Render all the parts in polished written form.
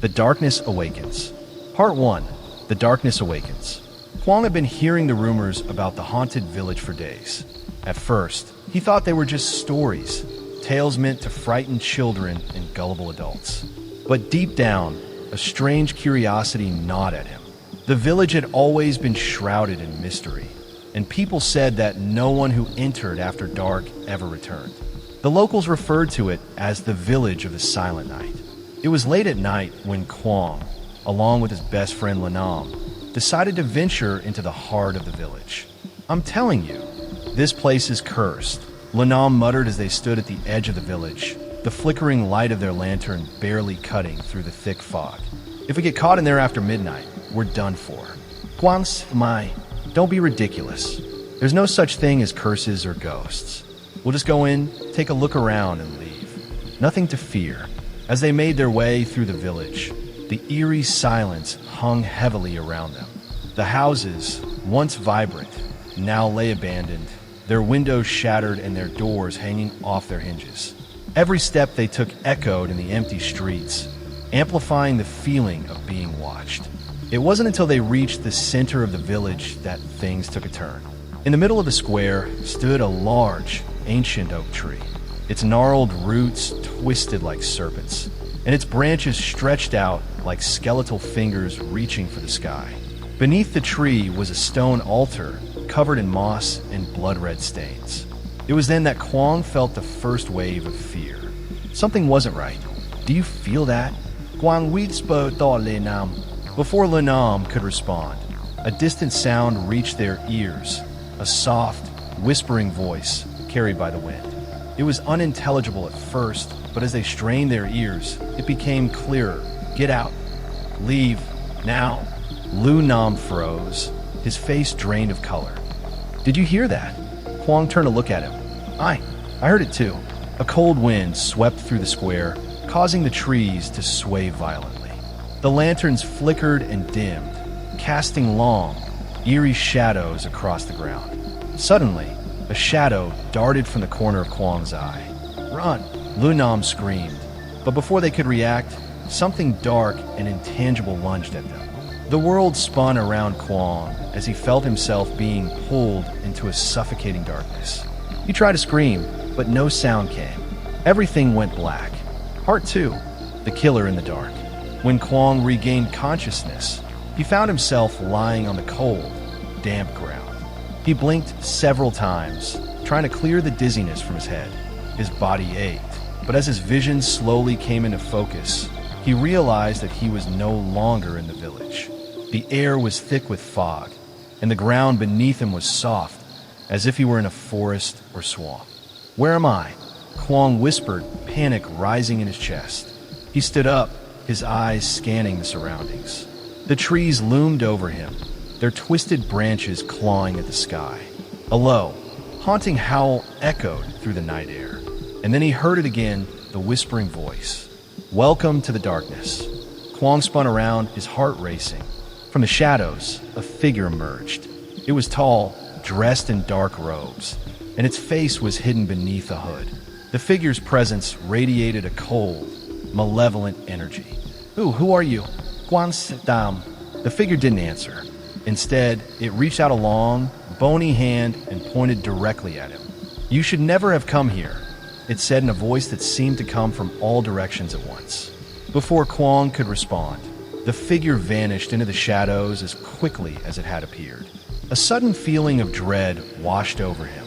The Darkness Awakens. Part 1. The Darkness Awakens. Kwong had been hearing the rumors about the haunted village for days. At first, he thought they were just stories, tales meant to frighten children and gullible adults. But deep down, a strange curiosity gnawed at him. The village had always been shrouded in mystery, and people said that no one who entered after dark ever returned. The locals referred to it as the Village of the Silent Night. It was late at night when Kwong, along with his best friend Lanam, decided to venture into the heart of the village. "I'm telling you, this place is cursed," Lanam muttered as they stood at the edge of the village, the flickering light of their lantern barely cutting through the thick fog. "If we get caught in there after midnight, we're done for." "Kwang's my, don't be ridiculous. There's no such thing as curses or ghosts. We'll just go in, take a look around, and leave. Nothing to fear." As they made their way through the village, the eerie silence hung heavily around them. The houses, once vibrant, now lay abandoned, their windows shattered and their doors hanging off their hinges. Every step they took echoed in the empty streets, amplifying the feeling of being watched. It wasn't until they reached the center of the village that things took a turn. In the middle of the square stood a large, ancient oak tree. Its gnarled roots twisted like serpents, and its branches stretched out like skeletal fingers reaching for the sky. Beneath the tree was a stone altar covered in moss and blood-red stains. It was then that Kwong felt the first wave of fear. Something wasn't right. "Do you feel that?" Kwong whispered to Lenam. Before Lenam could respond, a distant sound reached their ears, a soft, whispering voice carried by the wind. It was unintelligible at first, but as they strained their ears, it became clearer. "Get out. Leave. Now." Lu Nam froze, his face drained of color. "Did you hear that?" Kwong turned to look at him. I heard it too." A cold wind swept through the square, causing the trees to sway violently. The lanterns flickered and dimmed, casting long, eerie shadows across the ground. Suddenly, a shadow darted from the corner of Kwong's eye. "Run!" Lunam screamed, but before they could react, something dark and intangible lunged at them. The world spun around Kwong as he felt himself being pulled into a suffocating darkness. He tried to scream, but no sound came. Everything went black. Part 2. The Killer in the Dark. When Kwong regained consciousness, he found himself lying on the cold, damp ground. He blinked several times, trying to clear the dizziness from his head. His body ached, but as his vision slowly came into focus, he realized that he was no longer in the village. The air was thick with fog, and the ground beneath him was soft, as if he were in a forest or swamp. "Where am I?" Kwong whispered, panic rising in his chest. He stood up, his eyes scanning the surroundings. The trees loomed over him, their twisted branches clawing at the sky. A low, haunting howl echoed through the night air, and then he heard it again, the whispering voice. "Welcome to the darkness." Kwong spun around, his heart racing. From the shadows, a figure emerged. It was tall, dressed in dark robes, and its face was hidden beneath a hood. The figure's presence radiated a cold, malevolent energy. Who are you?" "Guan Dam." The figure didn't answer. Instead, it reached out a long, bony hand and pointed directly at him. "You should never have come here," it said in a voice that seemed to come from all directions at once. Before Kwong could respond, the figure vanished into the shadows as quickly as it had appeared. A sudden feeling of dread washed over him,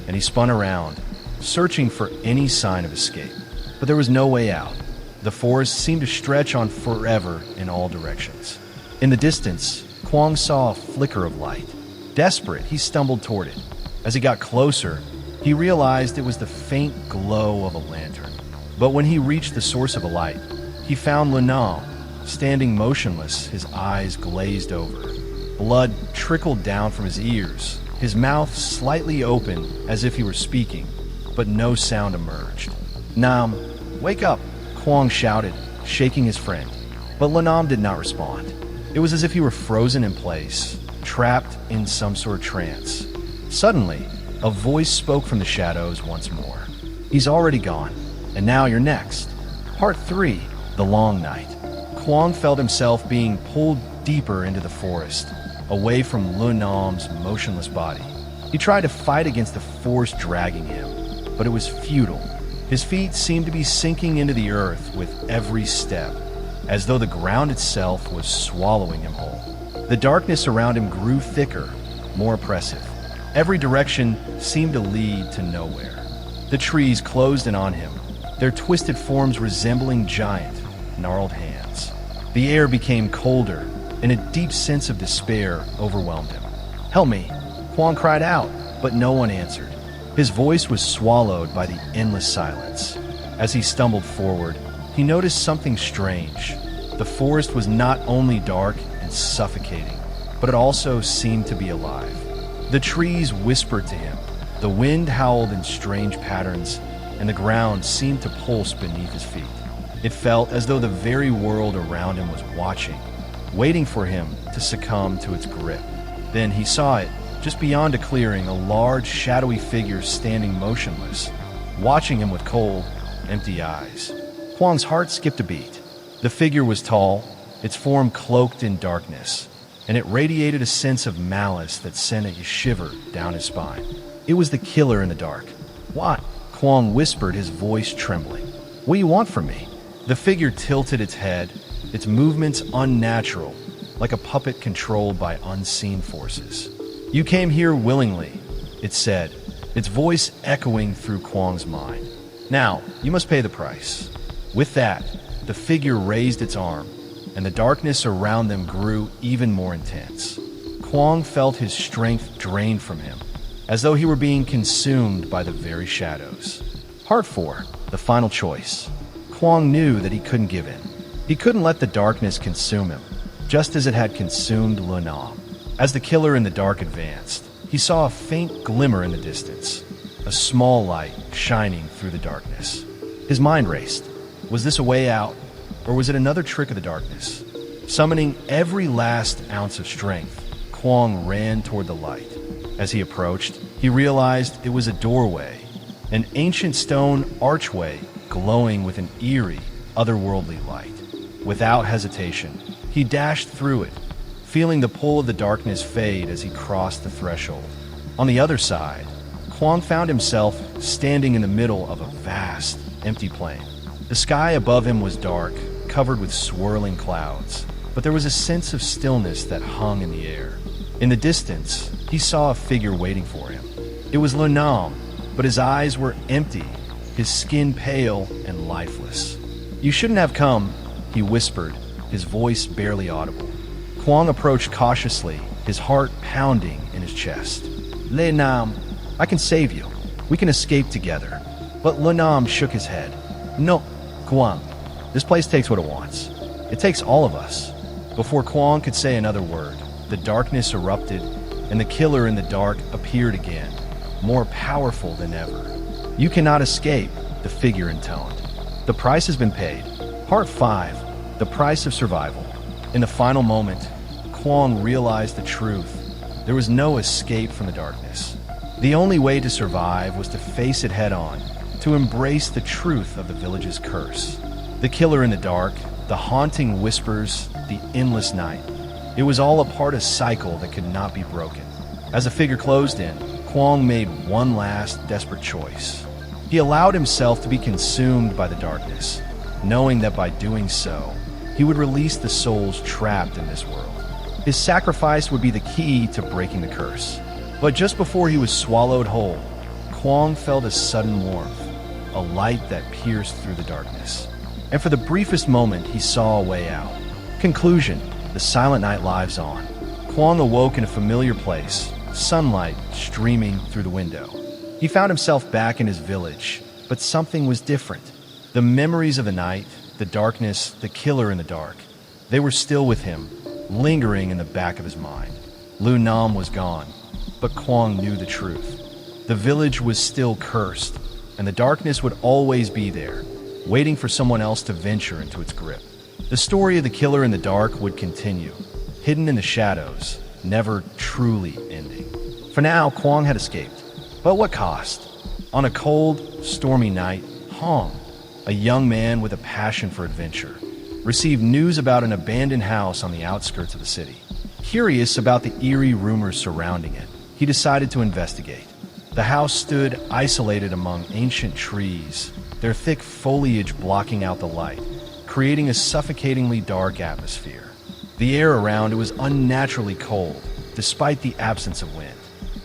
and he spun around, searching for any sign of escape. But there was no way out. The forest seemed to stretch on forever in all directions. In the distance, Kwong saw a flicker of light. Desperate, he stumbled toward it. As he got closer, he realized it was the faint glow of a lantern. But when he reached the source of the light, he found Lunam, standing motionless, his eyes glazed over. Blood trickled down from his ears, his mouth slightly open as if he were speaking, but no sound emerged. "Nam, wake up!" Kwong shouted, shaking his friend. But Lanam did not respond. It was as if he were frozen in place, trapped in some sort of trance. Suddenly, a voice spoke from the shadows once more. "He's already gone, and now you're next." Part 3. The Long Night. Kwang felt himself being pulled deeper into the forest, away from Lun Nam's motionless body. He tried to fight against the force dragging him, but it was futile. His feet seemed to be sinking into the earth with every step, as though the ground itself was swallowing him whole. The darkness around him grew thicker, more oppressive. Every direction seemed to lead to nowhere. The trees closed in on him, their twisted forms resembling giant, gnarled hands. The air became colder, and a deep sense of despair overwhelmed him. "Help me!" Kwang cried out, but no one answered. His voice was swallowed by the endless silence. As he stumbled forward, he noticed something strange. The forest was not only dark and suffocating, but it also seemed to be alive. The trees whispered to him, the wind howled in strange patterns, and the ground seemed to pulse beneath his feet. It felt as though the very world around him was watching, waiting for him to succumb to its grip. Then he saw it, just beyond a clearing, a large, shadowy figure standing motionless, watching him with cold, empty eyes. Kwang's heart skipped a beat. The figure was tall, its form cloaked in darkness, and it radiated a sense of malice that sent a shiver down his spine. It was the killer in the dark. "What?" Kwang whispered, his voice trembling. "What do you want from me?" The figure tilted its head, its movements unnatural, like a puppet controlled by unseen forces. "You came here willingly," it said, its voice echoing through Kwang's mind. "Now, you must pay the price." With that, the figure raised its arm, and the darkness around them grew even more intense. Kwang felt his strength drained from him, as though he were being consumed by the very shadows. Part 4, the final choice. Kwang knew that he couldn't give in. He couldn't let the darkness consume him, just as it had consumed Lun Nam. As the killer in the dark advanced, he saw a faint glimmer in the distance, a small light shining through the darkness. His mind raced. Was this a way out, or was it another trick of the darkness? Summoning every last ounce of strength, Kwang ran toward the light. As he approached, he realized it was a doorway, an ancient stone archway glowing with an eerie, otherworldly light. Without hesitation, he dashed through it, feeling the pull of the darkness fade as he crossed the threshold. On the other side, Kwang found himself standing in the middle of a vast, empty plain. The sky above him was dark, covered with swirling clouds, but there was a sense of stillness that hung in the air. In the distance, he saw a figure waiting for him. It was Lun Nam, but his eyes were empty, his skin pale and lifeless. "You shouldn't have come," he whispered, his voice barely audible. Kwang approached cautiously, his heart pounding in his chest. "Lun Nam, I can save you. We can escape together." But Lun Nam shook his head. "No, Kwang, this place takes what it wants. It takes all of us." Before Kwang could say another word, the darkness erupted, and the killer in the dark appeared again, more powerful than ever. "You cannot escape," the figure intoned. "The price has been paid." Part 5, the price of survival. In the final moment, Kwang realized the truth. There was no escape from the darkness. The only way to survive was to face it head on, to embrace the truth of the village's curse. The killer in the dark, the haunting whispers, the endless night. It was all a part of a cycle that could not be broken. As the figure closed in, Kwang made one last desperate choice. He allowed himself to be consumed by the darkness, knowing that by doing so, he would release the souls trapped in this world. His sacrifice would be the key to breaking the curse. But just before he was swallowed whole, Kwang felt a sudden warmth, a light that pierced through the darkness. And for the briefest moment, he saw a way out. Conclusion: the silent night lives on. Kwang awoke in a familiar place, sunlight streaming through the window. He found himself back in his village, but something was different. The memories of the night, the darkness, the killer in the dark, they were still with him, lingering in the back of his mind. Lun Nam was gone, but Kwang knew the truth. The village was still cursed, and the darkness would always be there, waiting for someone else to venture into its grip. The story of the killer in the dark would continue, hidden in the shadows, never truly ending. For now, Kwang had escaped. But what cost? On a cold, stormy night, Hong, a young man with a passion for adventure, received news about an abandoned house on the outskirts of the city. Curious about the eerie rumors surrounding it, he decided to investigate. The house stood isolated among ancient trees, their thick foliage blocking out the light, creating a suffocatingly dark atmosphere. The air around it was unnaturally cold, despite the absence of wind.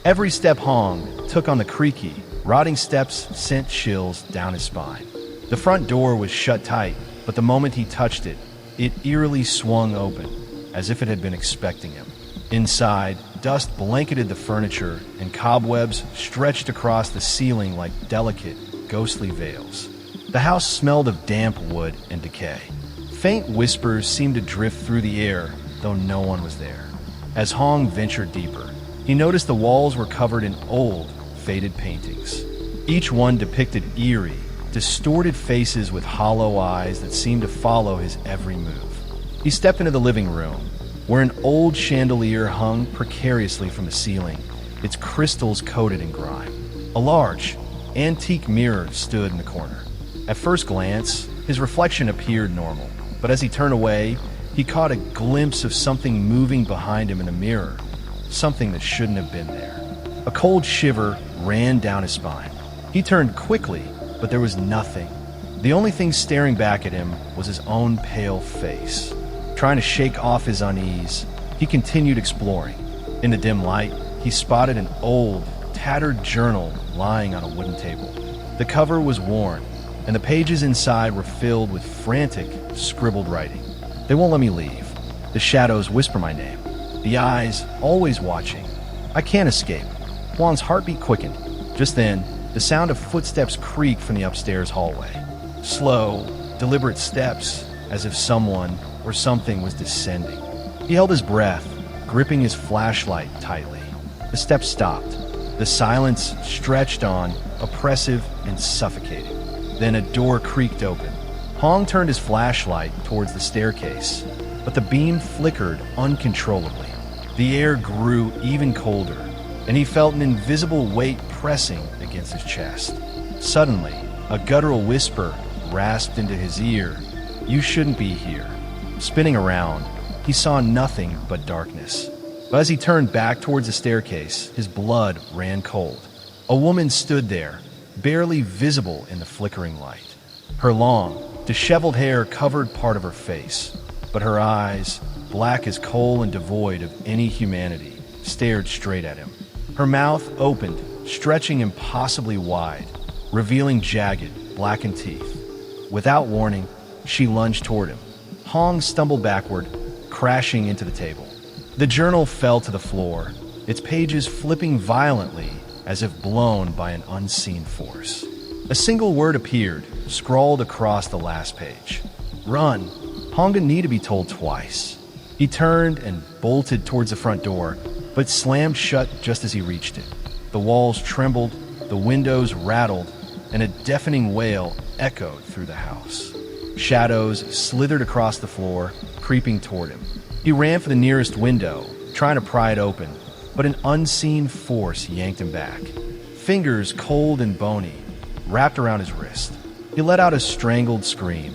Every step Hong took on the creaky, rotting steps sent chills down his spine. The front door was shut tight, but the moment he touched it, it eerily swung open, as if it had been expecting him. Inside, dust blanketed the furniture, and cobwebs stretched across the ceiling like delicate, ghostly veils. The house smelled of damp wood and decay. Faint whispers seemed to drift through the air, though no one was there. As Hong ventured deeper, he noticed the walls were covered in old, faded paintings. Each one depicted eerie, distorted faces with hollow eyes that seemed to follow his every move. He stepped into the living room, where an old chandelier hung precariously from the ceiling, its crystals coated in grime. A large, antique mirror stood in the corner. At first glance, his reflection appeared normal, but as he turned away, he caught a glimpse of something moving behind him in the mirror, something that shouldn't have been there. A cold shiver ran down his spine. He turned quickly, but there was nothing. The only thing staring back at him was his own pale face. Trying to shake off his unease, he continued exploring. In the dim light, he spotted an old, tattered journal lying on a wooden table. The cover was worn, and the pages inside were filled with frantic, scribbled writing. They won't let me leave. The shadows whisper my name. The eyes always watching. I can't escape. Juan's heartbeat quickened. Just then, the sound of footsteps creaked from the upstairs hallway. Slow, deliberate steps, as if someone or something was descending. He held his breath, gripping his flashlight tightly. The steps stopped. The silence stretched on, oppressive and suffocating. Then a door creaked open. Hong turned his flashlight towards the staircase, but the beam flickered uncontrollably. The air grew even colder, and he felt an invisible weight pressing against his chest. Suddenly, a guttural whisper rasped into his ear, "You shouldn't be here." Spinning around, he saw nothing but darkness. But as he turned back towards the staircase, his blood ran cold. A woman stood there, barely visible in the flickering light. Her long, disheveled hair covered part of her face, but her eyes, black as coal and devoid of any humanity, stared straight at him. Her mouth opened, stretching impossibly wide, revealing jagged, blackened teeth. Without warning, she lunged toward him. Hong stumbled backward, crashing into the table. The journal fell to the floor, its pages flipping violently as if blown by an unseen force. A single word appeared, scrawled across the last page. "Run." Hong didn't need to be told twice. He turned and bolted towards the front door, but slammed shut just as he reached it. The walls trembled, the windows rattled, and a deafening wail echoed through the house. Shadows slithered across the floor, creeping toward him. He ran for the nearest window, trying to pry it open, but an unseen force yanked him back. Fingers cold and bony wrapped around his wrist. He let out a strangled scream,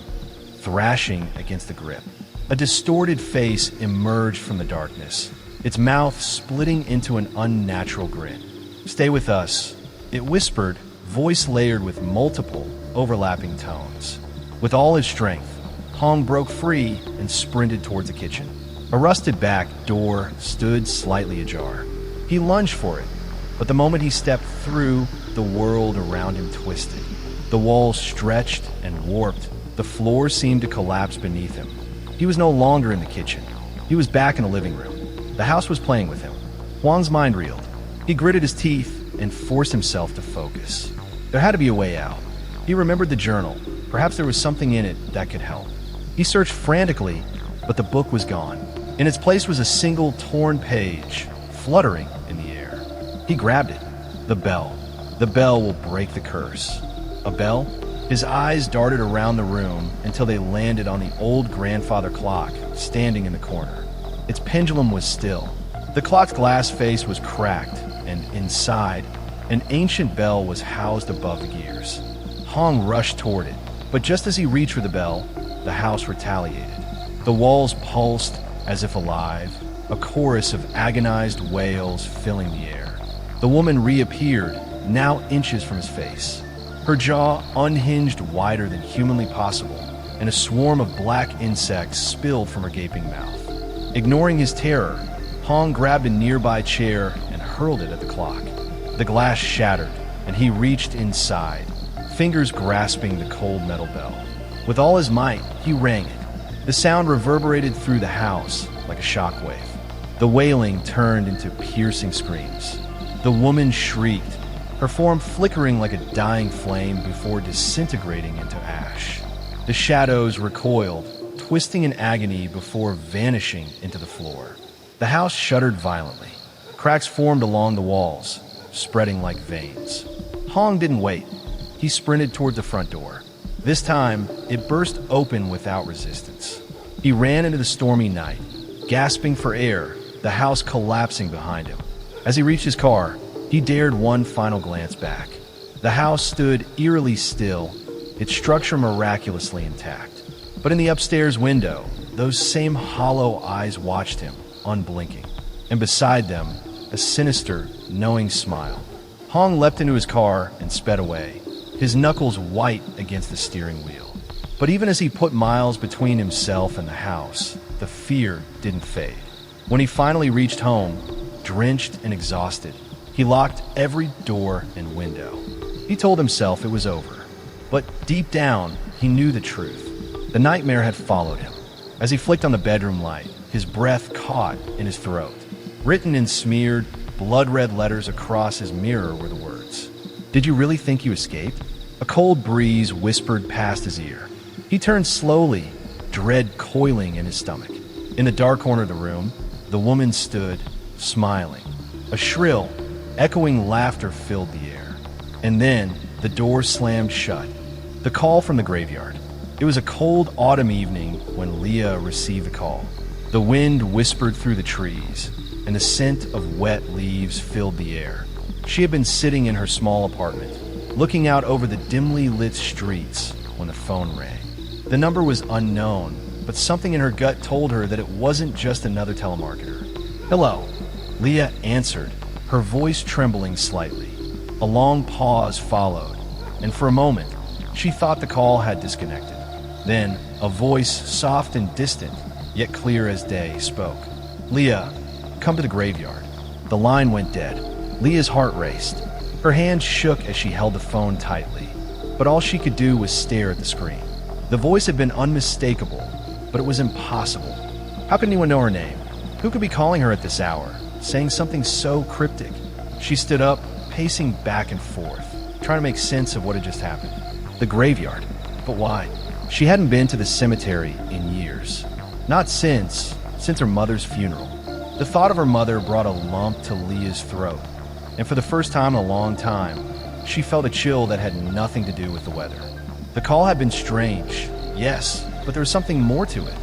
thrashing against the grip. A distorted face emerged from the darkness, its mouth splitting into an unnatural grin. "Stay with us," it whispered, voice layered with multiple, overlapping tones. With all his strength, Hong broke free and sprinted towards the kitchen. A rusted back door stood slightly ajar. He lunged for it, but the moment he stepped through, the world around him twisted. The walls stretched and warped. The floor seemed to collapse beneath him. He was no longer in the kitchen. He was back in the living room. The house was playing with him. Huang's mind reeled. He gritted his teeth and forced himself to focus. There had to be a way out. He remembered the journal. Perhaps there was something in it that could help. He searched frantically, but the book was gone. In its place was a single torn page, fluttering in the air. He grabbed it. The bell. The bell will break the curse. A bell? His eyes darted around the room until they landed on the old grandfather clock standing in the corner. Its pendulum was still. The clock's glass face was cracked, and inside, an ancient bell was housed above the gears. Hong rushed toward it, but just as he reached for the bell, the house retaliated. The walls pulsed as if alive, a chorus of agonized wails filling the air. The woman reappeared, now inches from his face. Her jaw unhinged wider than humanly possible, and a swarm of black insects spilled from her gaping mouth. Ignoring his terror, Hong grabbed a nearby chair and hurled it at the clock. The glass shattered, and he reached inside, fingers grasping the cold metal bell. With all his might, he rang it. The sound reverberated through the house like a shockwave. The wailing turned into piercing screams. The woman shrieked, her form flickering like a dying flame before disintegrating into ash. The shadows recoiled, twisting in agony before vanishing into the floor. The house shuddered violently. Cracks formed along the walls, spreading like veins. Hong didn't wait. He sprinted toward the front door. This time, it burst open without resistance. He ran into the stormy night, gasping for air, the house collapsing behind him. As he reached his car, he dared one final glance back. The house stood eerily still, its structure miraculously intact. But in the upstairs window, those same hollow eyes watched him, unblinking. And beside them, a sinister, knowing smile. Hong leapt into his car and sped away, his knuckles white against the steering wheel. But even as he put miles between himself and the house, the fear didn't fade. When he finally reached home, drenched and exhausted, he locked every door and window. He told himself it was over. But deep down, he knew the truth. The nightmare had followed him. As he flicked on the bedroom light, his breath caught in his throat. Written in smeared, blood-red letters across his mirror were the words, "Did you really think you escaped?" A cold breeze whispered past his ear. He turned slowly, dread coiling in his stomach. In the dark corner of the room, the woman stood, smiling. A shrill, echoing laughter filled the air. And then the door slammed shut. The call from the graveyard. It was a cold autumn evening when Leah received the call. The wind whispered through the trees, and the scent of wet leaves filled the air. She had been sitting in her small apartment, looking out over the dimly lit streets when the phone rang. The number was unknown, but something in her gut told her that it wasn't just another telemarketer. "Hello," Leah answered, her voice trembling slightly. A long pause followed, and for a moment, she thought the call had disconnected. Then, a voice, soft and distant, yet clear as day, spoke. "Leah, come to the graveyard." The line went dead. Leah's heart raced. Her hands shook as she held the phone tightly, but all she could do was stare at the screen. The voice had been unmistakable, but it was impossible. How could anyone know her name? Who could be calling her at this hour, saying something so cryptic? She stood up, pacing back and forth, trying to make sense of what had just happened. The graveyard. But why? She hadn't been to the cemetery in years. Not since her mother's funeral. The thought of her mother brought a lump to Leah's throat, and for the first time in a long time, she felt a chill that had nothing to do with the weather. The call had been strange, yes, but there was something more to it.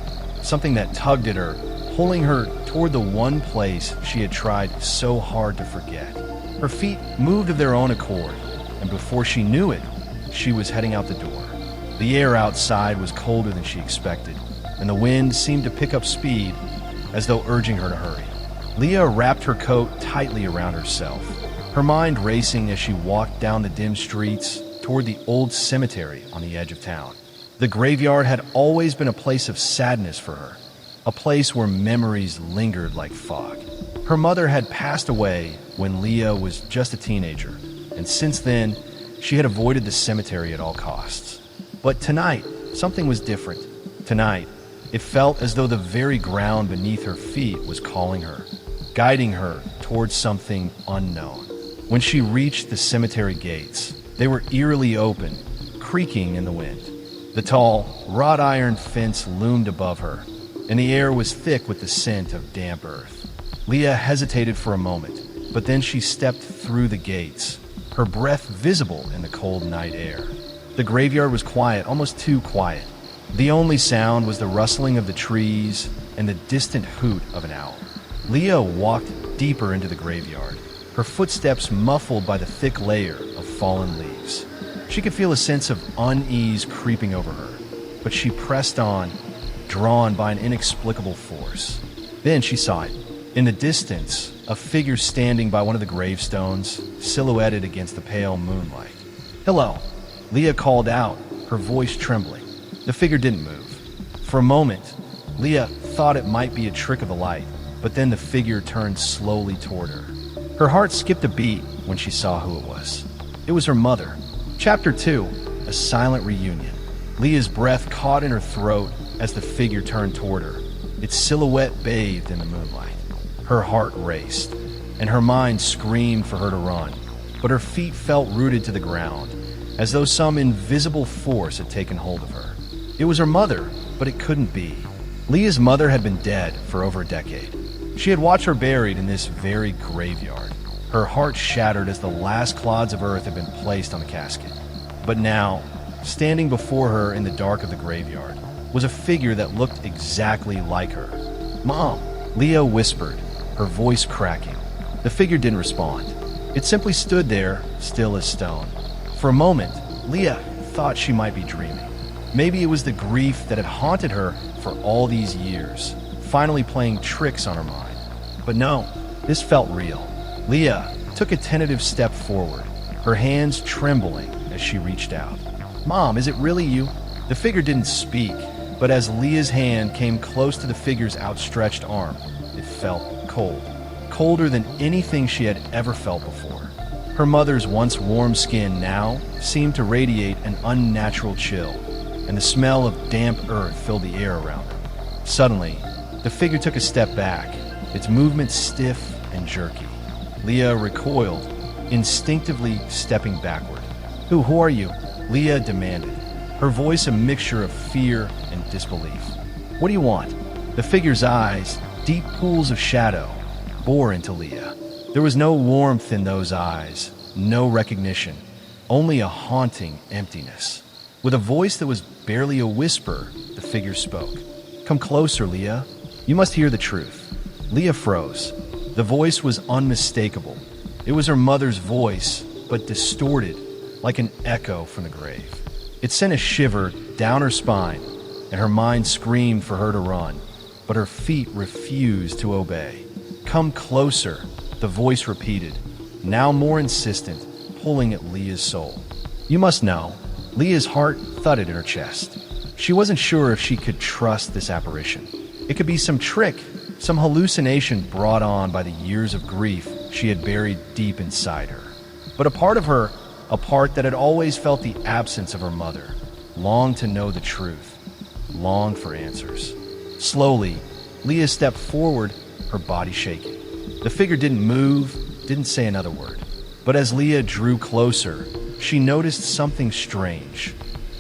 Something that tugged at her, pulling her toward the one place she had tried so hard to forget. Her feet moved of their own accord, and before she knew it, she was heading out the door. The air outside was colder than she expected, and the wind seemed to pick up speed, as though urging her to hurry. Leah wrapped her coat tightly around herself, her mind racing as she walked down the dim streets toward the old cemetery on the edge of town. The graveyard had always been a place of sadness for her, a place where memories lingered like fog. Her mother had passed away when Leah was just a teenager, and since then, she had avoided the cemetery at all costs. But tonight, something was different. Tonight, it felt as though the very ground beneath her feet was calling her, guiding her towards something unknown. When she reached the cemetery gates, they were eerily open, creaking in the wind. The tall, wrought iron fence loomed above her, and the air was thick with the scent of damp earth. Leah hesitated for a moment, but then she stepped through the gates, her breath visible in the cold night air. The graveyard was quiet, almost too quiet. The only sound was the rustling of the trees and the distant hoot of an owl. Leah walked deeper into the graveyard, her footsteps muffled by the thick layer of fallen leaves. She could feel a sense of unease creeping over her. but she pressed on, drawn by an inexplicable force. Then she saw it. In the distance, a figure standing by one of the gravestones, silhouetted against the pale moonlight. "Hello," Leah called out, her voice trembling. The figure didn't move. For a moment, Leah thought it might be a trick of the light, but then the figure turned slowly toward her. Her heart skipped a beat when she saw who it was. It was her mother. Chapter 2, A Silent Reunion. Leah's breath caught in her throat as the figure turned toward her, its silhouette bathed in the moonlight. Her heart raced, and her mind screamed for her to run, but her feet felt rooted to the ground, as though some invisible force had taken hold of her. It was her mother, but it couldn't be. Leah's mother had been dead for over a decade. She had watched her buried in this very graveyard. Her heart shattered as the last clods of earth had been placed on the casket. But now, standing before her in the dark of the graveyard, was a figure that looked exactly like her. "Mom," Leah whispered, her voice cracking. The figure didn't respond. It simply stood there, still as stone. For a moment, Leah thought she might be dreaming. Maybe it was the grief that had haunted her for all these years, finally playing tricks on her mind. But no, this felt real. Leah took a tentative step forward, her hands trembling as she reached out. "Mom, is it really you?" The figure didn't speak, but as Leah's hand came close to the figure's outstretched arm, it felt cold, colder than anything she had ever felt before. Her mother's once warm skin now seemed to radiate an unnatural chill, and the smell of damp earth filled the air around her. Suddenly, the figure took a step back, its movement stiff and jerky. Leah recoiled, instinctively stepping backward. Who are you?" Leah demanded, her voice a mixture of fear and disbelief. "What do you want?" The figure's eyes, deep pools of shadow, bore into Leah. There was no warmth in those eyes, no recognition, only a haunting emptiness. With a voice that was barely a whisper, the figure spoke. "Come closer, Leah. You must hear the truth." Leah froze. The voice was unmistakable. It was her mother's voice, but distorted, like an echo from the grave. It sent a shiver down her spine, and her mind screamed for her to run, but her feet refused to obey. "Come closer," the voice repeated, now more insistent, pulling at Leah's soul. "You must know." Leah's heart thudded in her chest. She wasn't sure if she could trust this apparition. It could be some trick, some hallucination brought on by the years of grief she had buried deep inside her. But a part of her, a part that had always felt the absence of her mother, longed to know the truth, longed for answers. Slowly, Leah stepped forward, her body shaking. The figure didn't move, didn't say another word. But as Leah drew closer, she noticed something strange.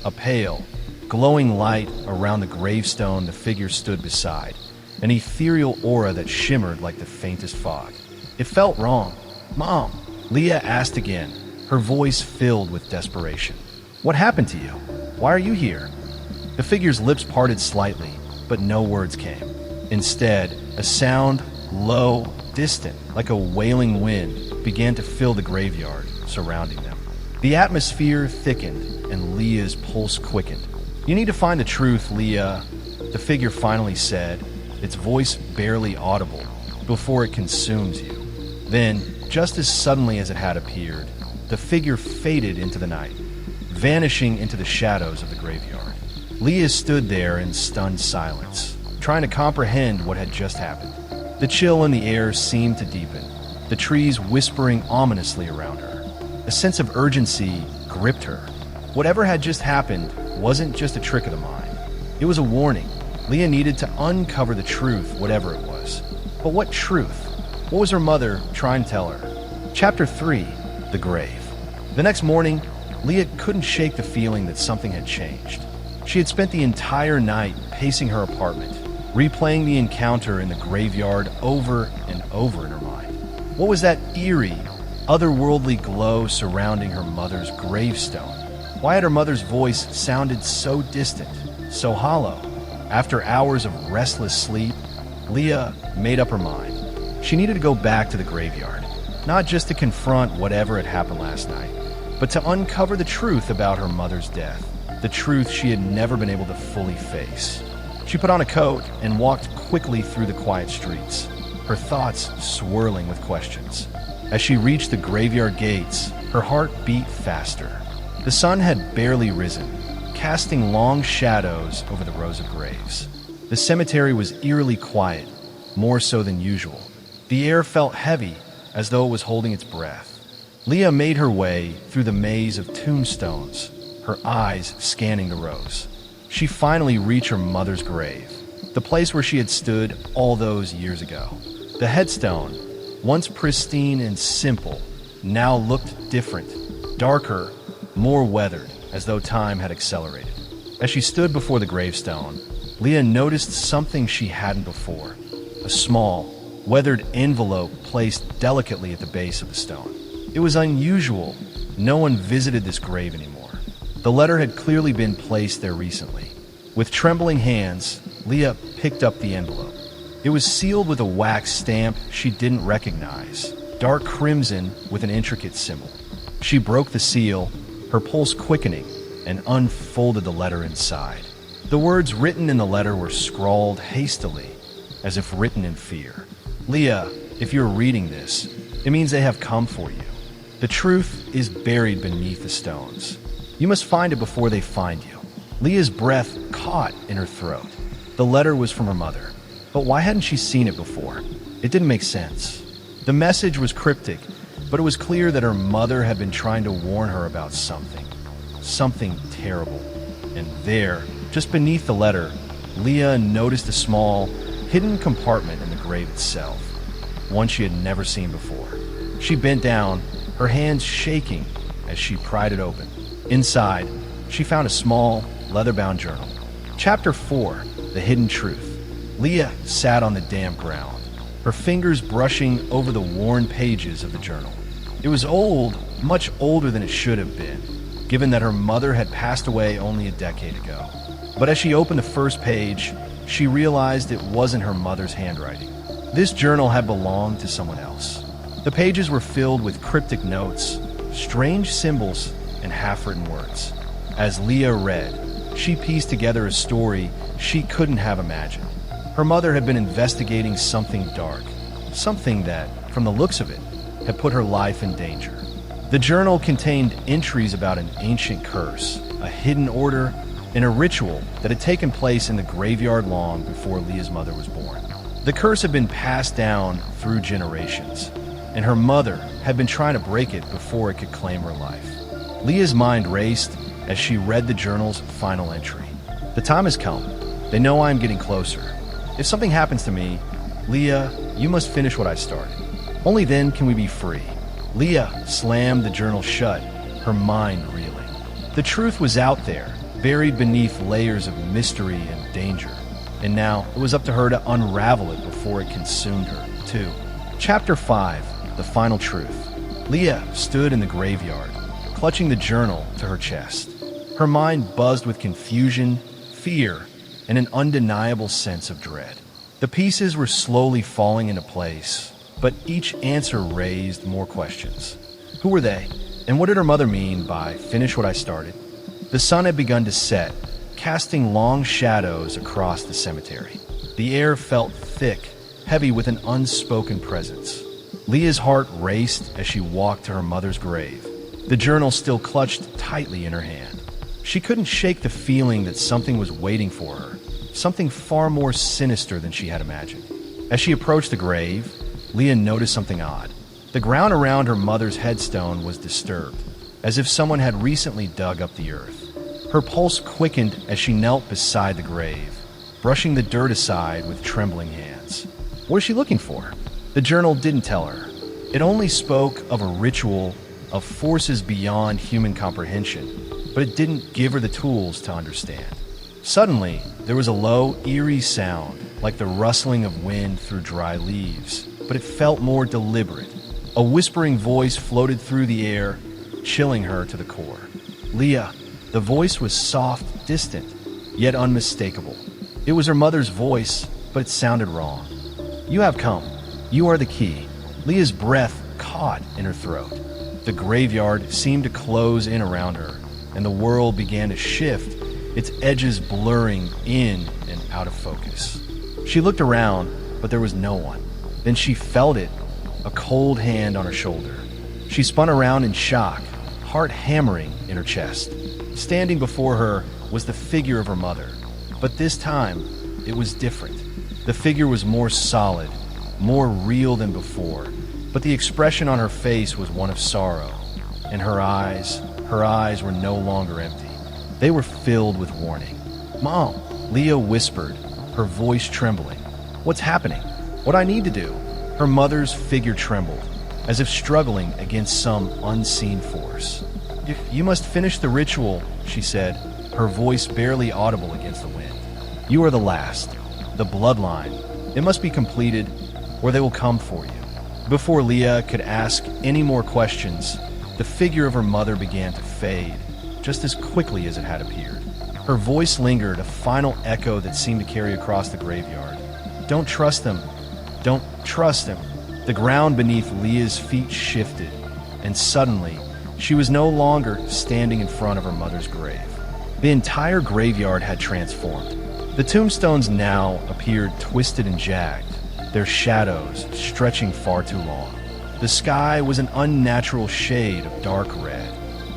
A pale, glowing light around the gravestone the figure stood beside, an ethereal aura that shimmered like the faintest fog. It felt wrong. "Mom," Leah asked again, her voice filled with desperation. "What happened to you? Why are you here?" The figure's lips parted slightly, but no words came. Instead, a sound, low, distant, like a wailing wind, began to fill the graveyard surrounding them. The atmosphere thickened, and Leah's pulse quickened. "You need to find the truth, Leah," the figure finally said, its voice barely audible, "before it consumes you." Then, just as suddenly as it had appeared, the figure faded into the night, vanishing into the shadows of the graveyard. Leah stood there in stunned silence, trying to comprehend what had just happened. The chill in the air seemed to deepen, the trees whispering ominously around her. A sense of urgency gripped her. Whatever had just happened wasn't just a trick of the mind. It was a warning. Leah needed to uncover the truth, whatever it was. But what truth? What was her mother trying to tell her? Chapter 3, The Grave. The next morning, Leah couldn't shake the feeling that something had changed. She had spent the entire night pacing her apartment, replaying the encounter in the graveyard over and over in her mind. What was that eerie, otherworldly glow surrounding her mother's gravestone? Why had her mother's voice sounded so distant, so hollow? After hours of restless sleep, Leah made up her mind. She needed to go back to the graveyard, not just to confront whatever had happened last night, but to uncover the truth about her mother's death. the truth she had never been able to fully face. She put on a coat and walked quickly through the quiet streets, her thoughts swirling with questions. As she reached the graveyard gates, her heart beat faster. The sun had barely risen, casting long shadows over the rows of graves. The cemetery was eerily quiet, more so than usual. The air felt heavy, as though it was holding its breath. Leah made her way through the maze of tombstones, her eyes scanning the rows. She finally reached her mother's grave, the place where she had stood all those years ago. The headstone, once pristine and simple, now looked different, darker, more weathered, as though time had accelerated. As she stood before the gravestone, Leah noticed something she hadn't before: a small, weathered envelope placed delicately at the base of the stone. It was unusual. No one visited this grave anymore. The letter had clearly been placed there recently. With trembling hands, Leah picked up the envelope. It was sealed with a wax stamp she didn't recognize, dark crimson with an intricate symbol. She broke the seal, her pulse quickening, and unfolded the letter inside. The words written in the letter were scrawled hastily, as if written in fear. Leah, if you're reading this, it means they have come for you. The truth is buried beneath the stones. You must find it before they find you. Leah's breath caught in her throat. The letter was from her mother, but why hadn't she seen it before? It didn't make sense. The message was cryptic, but it was clear that her mother had been trying to warn her about something terrible. And there, just beneath the letter, Leah noticed a small, hidden compartment in the grave itself, one she had never seen before. She bent down, her hands shaking as she pried it open. Inside, she found a small, leather-bound journal. Chapter 4, The Hidden Truth. Leah sat on the damp ground, her fingers brushing over the worn pages of the journal. It was old, much older than it should have been, given that her mother had passed away only a decade ago. But as she opened the first page, she realized it wasn't her mother's handwriting. This journal had belonged to someone else. The pages were filled with cryptic notes, strange symbols, and half-written words. As Leah read, she pieced together a story she couldn't have imagined. Her mother had been investigating something dark, something that, from the looks of it, had put her life in danger. The journal contained entries about an ancient curse, a hidden order, and a ritual that had taken place in the graveyard long before Leah's mother was born. The curse had been passed down through generations, and her mother had been trying to break it before it could claim her life. Leah's mind raced as she read the journal's final entry. The time has come. They know I am getting closer. If something happens to me, Leah, you must finish what I started. Only then can we be free. Leah slammed the journal shut, her mind reeling. The truth was out there, buried beneath layers of mystery and danger. And now it was up to her to unravel it before it consumed her, too. Chapter 5, The Final Truth. Leah stood in the graveyard, clutching the journal to her chest. Her mind buzzed with confusion, fear, and an undeniable sense of dread. The pieces were slowly falling into place, but each answer raised more questions. Who were they? And what did her mother mean by "finish what I started"? The sun had begun to set, casting long shadows across the cemetery. The air felt thick, heavy with an unspoken presence. Leah's heart raced as she walked to her mother's grave, the journal still clutched tightly in her hand. She couldn't shake the feeling that something was waiting for her, something far more sinister than she had imagined. As she approached the grave, Leah noticed something odd. The ground around her mother's headstone was disturbed, as if someone had recently dug up the earth. Her pulse quickened as she knelt beside the grave, brushing the dirt aside with trembling hands. What was she looking for? The journal didn't tell her. It only spoke of a ritual, of forces beyond human comprehension, but it didn't give her the tools to understand. Suddenly, there was a low, eerie sound, like the rustling of wind through dry leaves, but it felt more deliberate. A whispering voice floated through the air, chilling her to the core. Leah, the voice was soft, distant, yet unmistakable. It was her mother's voice, but it sounded wrong. You have come. You are the key. Leah's breath caught in her throat. The graveyard seemed to close in around her, and the world began to shift, its edges blurring in and out of focus. She looked around, but there was no one. Then she felt it, a cold hand on her shoulder. She spun around in shock, heart hammering in her chest. Standing before her was the figure of her mother, but this time it was different. The figure was more solid, more real than before, but the expression on her face was one of sorrow, and her eyes were no longer empty. They were filled with warning. "Mom," Leah whispered, her voice trembling. "What's happening? What I need to do?" Her mother's figure trembled, as if struggling against some unseen force. You must finish the ritual," she said, her voice barely audible against the wind. "You are the last, the bloodline. It must be completed, or they will come for you." Before Leah could ask any more questions, the figure of her mother began to fade, just as quickly as it had appeared. Her voice lingered, a final echo that seemed to carry across the graveyard. "Don't trust them. Don't trust him." The ground beneath Leah's feet shifted, and suddenly, she was no longer standing in front of her mother's grave. The entire graveyard had transformed. The tombstones now appeared twisted and jagged, their shadows stretching far too long. The sky was an unnatural shade of dark red,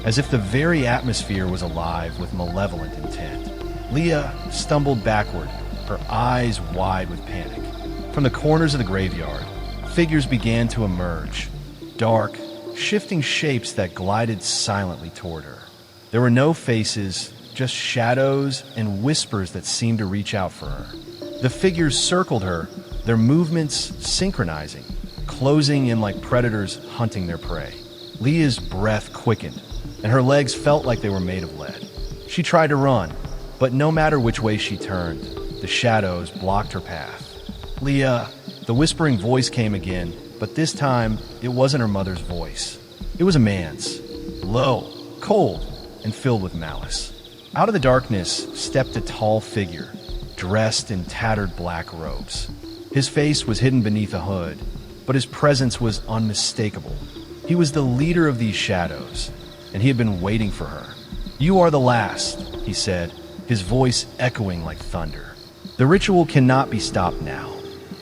as if the very atmosphere was alive with malevolent intent. Leah stumbled backward, her eyes wide with panic. From the corners of the graveyard, figures began to emerge, dark, shifting shapes that glided silently toward her. There were no faces, just shadows and whispers that seemed to reach out for her. The figures circled her, their movements synchronizing, closing in like predators hunting their prey. Leah's breath quickened, and her legs felt like they were made of lead. She tried to run, but no matter which way she turned, the shadows blocked her path. "Leah," the whispering voice came again, but this time it wasn't her mother's voice. It was a man's, low, cold, and filled with malice. Out of the darkness stepped a tall figure, dressed in tattered black robes. His face was hidden beneath a hood, but his presence was unmistakable. He was the leader of these shadows, and he had been waiting for her. "You are the last," he said, his voice echoing like thunder. "The ritual cannot be stopped now.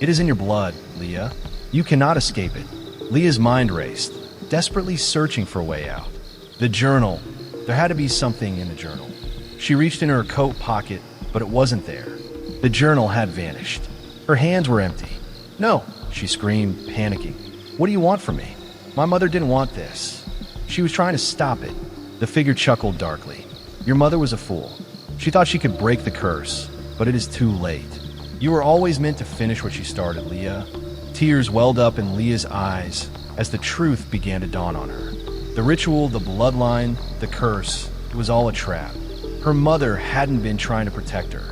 It is in your blood, Leah. You cannot escape it." Leah's mind raced, desperately searching for a way out. The journal. There had to be something in the journal. She reached in her coat pocket, but it wasn't there. The journal had vanished. Her hands were empty. "No," she screamed, panicking. "What do you want from me? My mother didn't want this. She was trying to stop it." The figure chuckled darkly. "Your mother was a fool. She thought she could break the curse, but it is too late. You were always meant to finish what she started, Leah." Tears welled up in Leah's eyes as the truth began to dawn on her. The ritual, the bloodline, the curse, it was all a trap. Her mother hadn't been trying to protect her.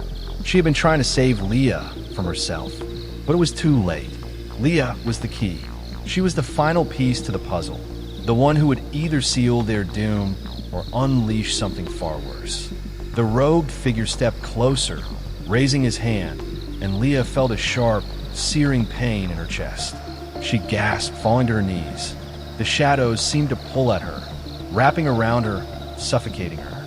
She had been trying to save Leah from herself, but it was too late. Leah was the key. She was the final piece to the puzzle, the one who would either seal their doom or unleash something far worse. The robed figure stepped closer, raising his hand, and Leah felt a sharp, searing pain in her chest. She gasped, falling to her knees. The shadows seemed to pull at her, wrapping around her, suffocating her.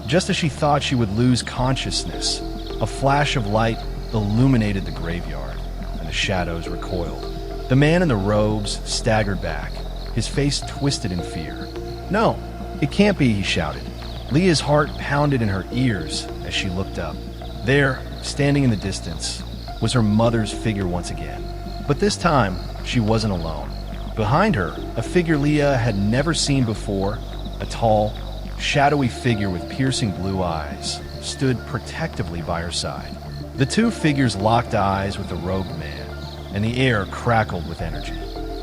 Just as she thought she would lose consciousness, a flash of light illuminated the graveyard, and the shadows recoiled. The man in the robes staggered back, his face twisted in fear. "No, it can't be," he shouted. Leah's heart pounded in her ears as she looked up. There, standing in the distance, was her mother's figure once again. But this time, she wasn't alone. Behind her, a figure Leah had never seen before, a tall, shadowy figure with piercing blue eyes, stood protectively by her side. The two figures locked eyes with the robed man, and the air crackled with energy.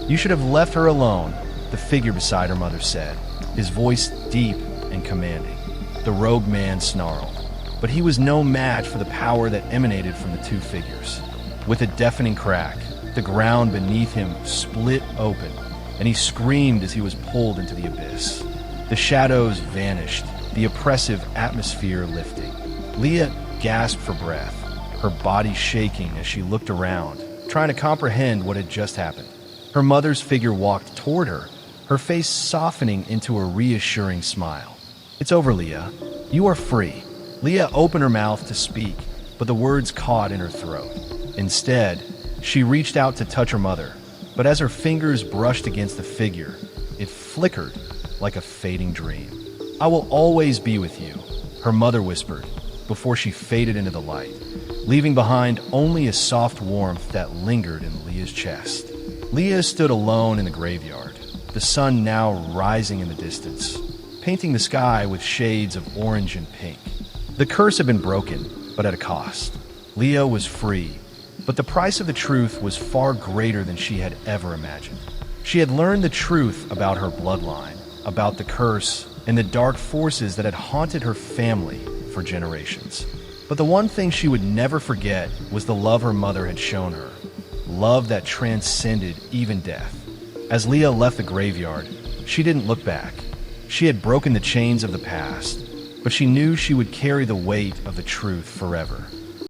"You should have left her alone," the figure beside her mother said, his voice deep and commanding. The robed man snarled, but he was no match for the power that emanated from the two figures. With a deafening crack, the ground beneath him split open, and he screamed as he was pulled into the abyss. The shadows vanished, the oppressive atmosphere lifting. Leah gasped for breath, her body shaking as she looked around, trying to comprehend what had just happened. Her mother's figure walked toward her, her face softening into a reassuring smile. "It's over, Leah. You are free." Leah opened her mouth to speak, but the words caught in her throat. Instead, she reached out to touch her mother, but as her fingers brushed against the figure, it flickered like a fading dream. "I will always be with you," her mother whispered, before she faded into the light, leaving behind only a soft warmth that lingered in Leah's chest. Leah stood alone in the graveyard, the sun now rising in the distance, painting the sky with shades of orange and pink. The curse had been broken, but at a cost. Leah was free, but the price of the truth was far greater than she had ever imagined. She had learned the truth about her bloodline, about the curse, and the dark forces that had haunted her family for generations. But the one thing she would never forget was the love her mother had shown her, love that transcended even death. As Leah left the graveyard, she didn't look back. She had broken the chains of the past, but she knew she would carry the weight of the truth forever.